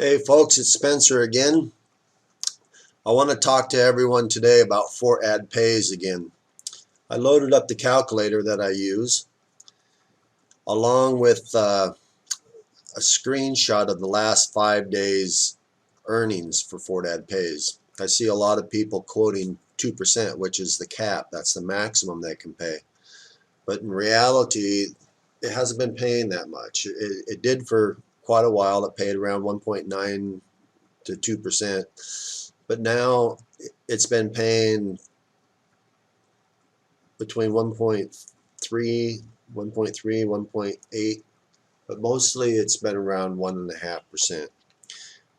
Hey folks, it's Spencer again. I want to talk to everyone today about fortadpays again. I loaded up the calculator that I use along with a screenshot of the last 5 days earnings for fortadpays. I see a lot of people quoting 2%, which is the cap. That's the maximum they can pay. But in reality, it hasn't been paying that much. It did for quite a while. It paid around 1.9 to 2%. But now it's been paying between 1.3, 1.8, but mostly it's been around 1.5%.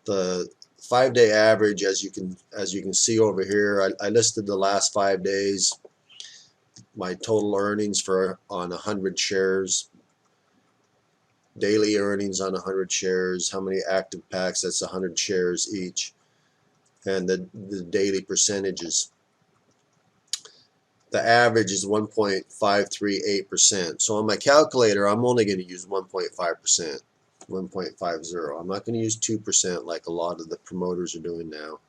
The 5-day average, as you can see over here, I listed the last 5 days, my total earnings for on 100 shares, daily earnings on 100 shares, how many active packs, that's 100 shares each, and the daily percentages. The average is 1.538%. So on my calculator, I'm only going to use 1.5%, 1.50. I'm not going to use 2% like a lot of the promoters are doing now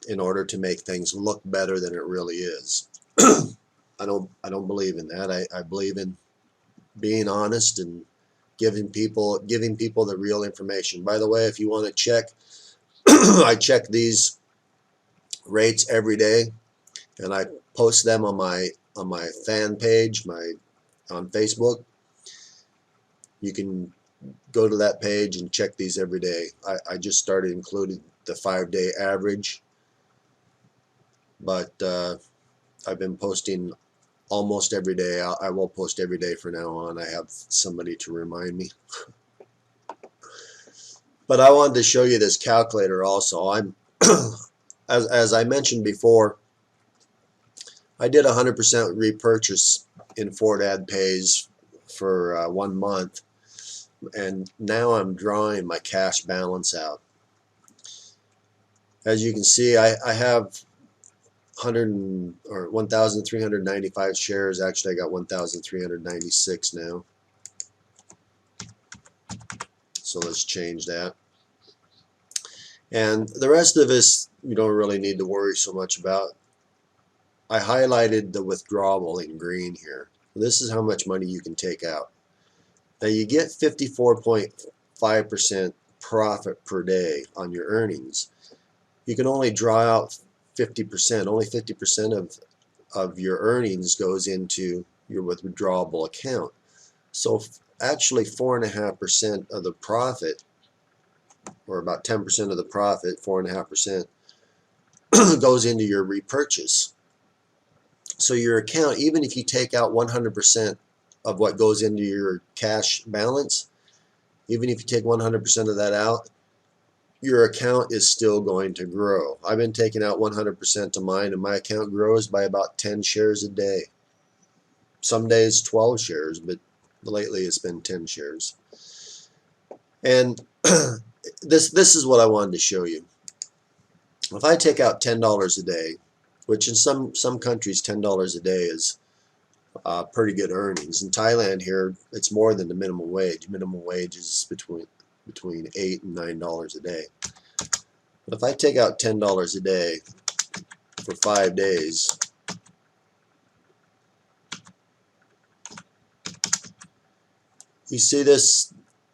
in order to make things look better than it really is. I don't believe in that. I believe in being honest and giving people the real information. By the way, if you want to check, I check these rates every day, and I post them on my fan page, on Facebook. You can go to that page and check these every day. I just started including the 5-day average, but I've been posting almost every day. I will post every day from now on. I have somebody to remind me. But I wanted to show you this calculator also. I'm as I mentioned before, I did 100% repurchase in fortadpays for 1 month, and now I'm drawing my cash balance out. As you can see, I have 1,395 shares. Actually, I got 1,396 now. So let's change that. And the rest of this you don't really need to worry so much about. I highlighted the withdrawal in green here. This is how much money you can take out. Now you get 54.5% profit per day on your earnings. You can only draw out 50%. Only 50% of your earnings goes into your withdrawable account. So actually 4.5% of the profit, or about 10% of the profit, 4.5%, goes into your repurchase. So your account, even if you take out 100% of what goes into your cash balance, even if you take 100% of that out, your account is still going to grow. I've been taking out 100% of mine, and my account grows by about 10 shares a day. Some days 12 shares, but lately it's been 10 shares. And this is what I wanted to show you. If I take out $10 a day, which in some countries $10 a day is pretty good earnings. In Thailand here, it's more than the minimum wage. Minimum wage is between $8 and $9 a day. But if I take out $10 a day for 5 days, you see this,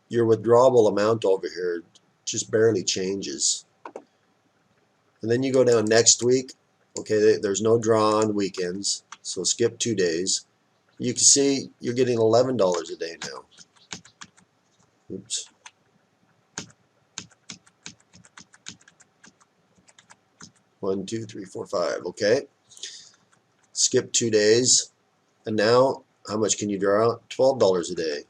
your withdrawable amount over here just barely changes. And then you go down next week. Okay, there's no draw on weekends, so skip 2 days. You can see you're getting $11 a day now. Oops. One, two, three, four, five. Okay. Skip 2 days, and now how much can you draw out? $12 a day.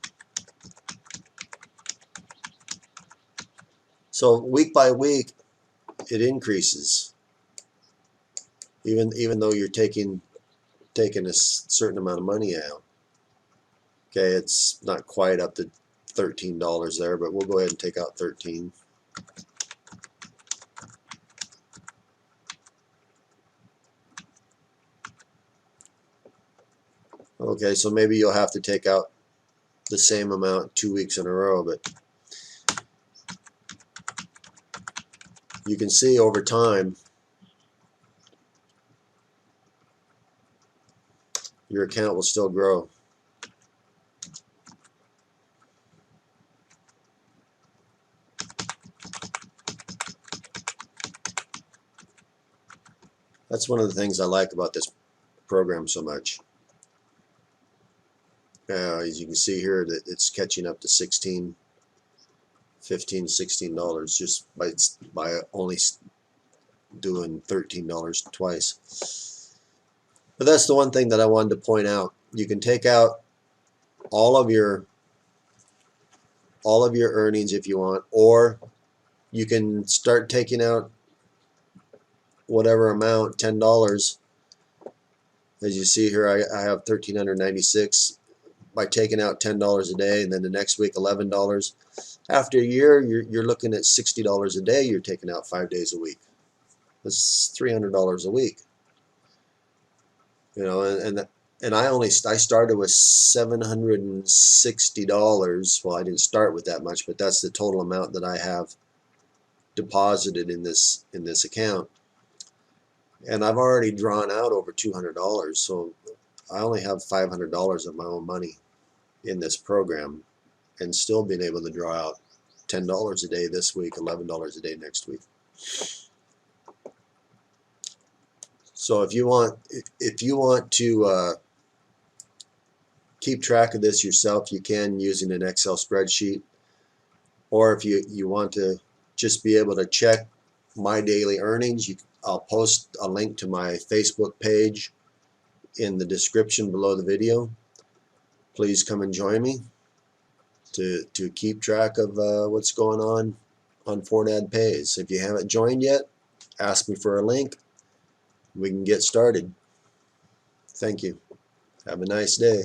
So week by week, it increases. Even though you're taking a certain amount of money out. Okay, it's not quite up to $13 there, but we'll go ahead and take out 13. Okay, so maybe you'll have to take out the same amount 2 weeks in a row, but you can see over time your account will still grow. That's one of the things I like about this program so much. As you can see here, that it's catching up to $16, $15, $16 just by only doing $13 twice. But that's the one thing that I wanted to point out. You can take out all of your earnings if you want, or you can start taking out whatever amount, $10. As you see here, I have $1,396 by taking out $10 a day, and then the next week $11. After a year, you're looking at $60 a day. You're taking out 5 days a week. That's $300 a week. You know, and I started with $760. Well, I didn't start with that much, but that's the total amount that I have deposited in this account. And I've already drawn out over $200, so I only have $500 of my own money in this program, and still being able to draw out $10 a day this week, $11 a day next week. So if you want to keep track of this yourself, you can using an Excel spreadsheet, or if you want to just be able to check my daily earnings, I'll post a link to my Facebook page in the description below the video. Please come and join me to keep track of what's going on FortadPays. If you haven't joined yet, ask me for a link. We can get started. Thank you. Have a nice day.